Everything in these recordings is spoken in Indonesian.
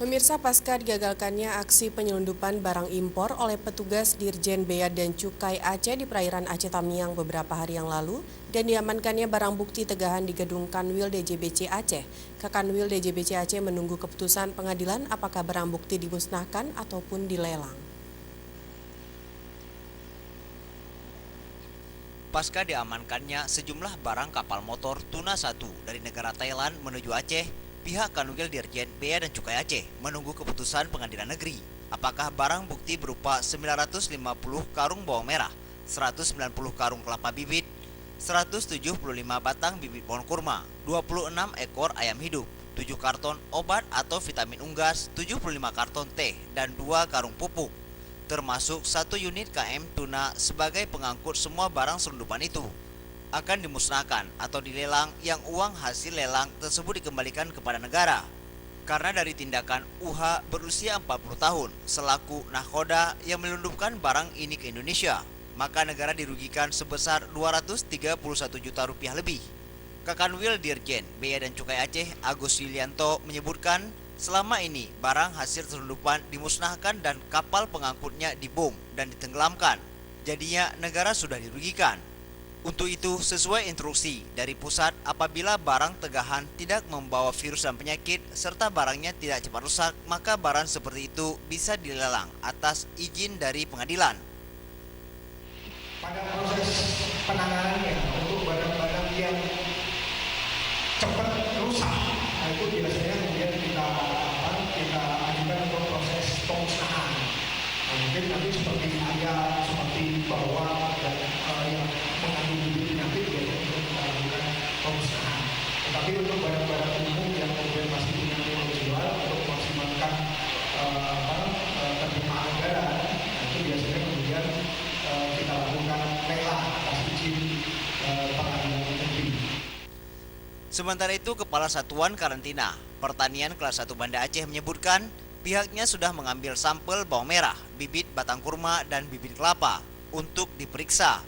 Pemirsa, pasca digagalkannya aksi penyelundupan barang impor oleh petugas Dirjen Bea dan Cukai Aceh di perairan Aceh Tamiang beberapa hari yang lalu dan diamankannya barang bukti tegahan di gedung Kanwil DJBC Aceh. Kakanwil DJBC Aceh menunggu keputusan pengadilan apakah barang bukti dimusnahkan ataupun dilelang. Pasca diamankannya sejumlah barang kapal motor Tuna 1 dari negara Thailand menuju Aceh, pihak Kanwil Dirjen Bea dan Cukai Aceh menunggu keputusan pengadilan negeri. Apakah barang bukti berupa 950 karung bawang merah, 190 karung kelapa bibit, 175 batang bibit pohon kurma, 26 ekor ayam hidup, 7 karton obat atau vitamin unggas, 75 karton teh, dan 2 karung pupuk, termasuk 1 unit KM Tuna sebagai pengangkut semua barang selundupan itu, akan dimusnahkan atau dilelang yang uang hasil lelang tersebut dikembalikan kepada negara. Karena dari tindakan UH berusia 40 tahun selaku nahkoda yang menyelundupkan barang ini ke Indonesia, maka negara dirugikan sebesar 231 juta rupiah lebih. Kakanwil Dirjen Bea dan Cukai Aceh Agus Yulianto menyebutkan selama ini barang hasil selundupan dimusnahkan dan kapal pengangkutnya dibom dan ditenggelamkan. Jadinya negara sudah dirugikan. Untuk itu, sesuai instruksi dari pusat, apabila barang tegahan tidak membawa virus dan penyakit serta barangnya tidak cepat rusak, maka barang seperti itu bisa dilelang atas izin dari pengadilan. Pada proses penanganannya untuk barang-barang yang cepat rusak, nah itu biasanya kemudian kita ajukan untuk proses pemusnahan. Nah, mungkin nanti seperti ayam, seperti bawang dan yang mengandung bibit penyakit biasanya kita lakukan pemusnahan. Tetapi untuk barang-barang umum yang kemudian masih punya nilai jual untuk memaksimalkan penerimaan negara, nah itu biasanya kemudian kita lakukan lelang atas izin pengadilan negeri. Sementara itu, Kepala Satuan Karantina Pertanian Kelas 1 Banda Aceh menyebutkan pihaknya sudah mengambil sampel bawang merah, bibit batang kurma, dan bibit kelapa untuk diperiksa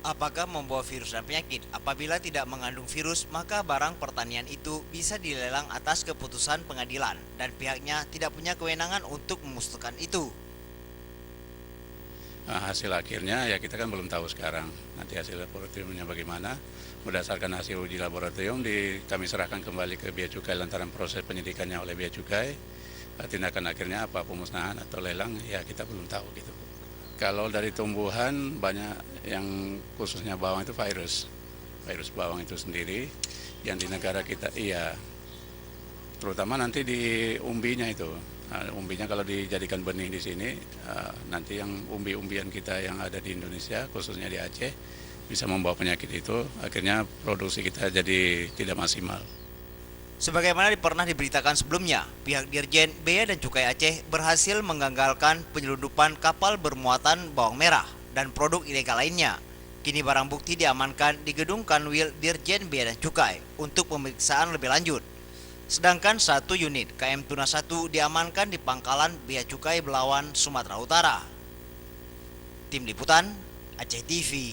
apakah membawa virus dan penyakit. Apabila tidak mengandung virus, maka barang pertanian itu bisa dilelang atas keputusan pengadilan dan pihaknya tidak punya kewenangan untuk memusnahkan itu. Hasil akhirnya ya kita kan belum tahu sekarang. Nanti hasil laboratoriumnya bagaimana. Berdasarkan hasil uji laboratorium kami serahkan kembali ke Bea Cukai lantaran proses penyidikannya oleh Bea Cukai. Tindakan akhirnya apa, pemusnahan atau lelang, ya kita belum tahu gitu. Kalau dari tumbuhan banyak yang khususnya bawang itu virus bawang itu sendiri yang di negara kita terutama nanti di umbinya itu. Umbinya kalau dijadikan benih di sini, nanti yang umbi-umbian kita yang ada di Indonesia, khususnya di Aceh, bisa membawa penyakit itu, akhirnya produksi kita jadi tidak maksimal. Sebagaimana pernah diberitakan sebelumnya, pihak Dirjen Bea dan Cukai Aceh berhasil menggagalkan penyelundupan kapal bermuatan bawang merah dan produk ilegal lainnya. Kini barang bukti diamankan di gedung Kanwil Dirjen Bea dan Cukai untuk pemeriksaan lebih lanjut. Sedangkan 1 unit KM Tuna 1 diamankan di pangkalan Bea Cukai Belawan, Sumatera Utara. Tim Liputan, Aceh TV.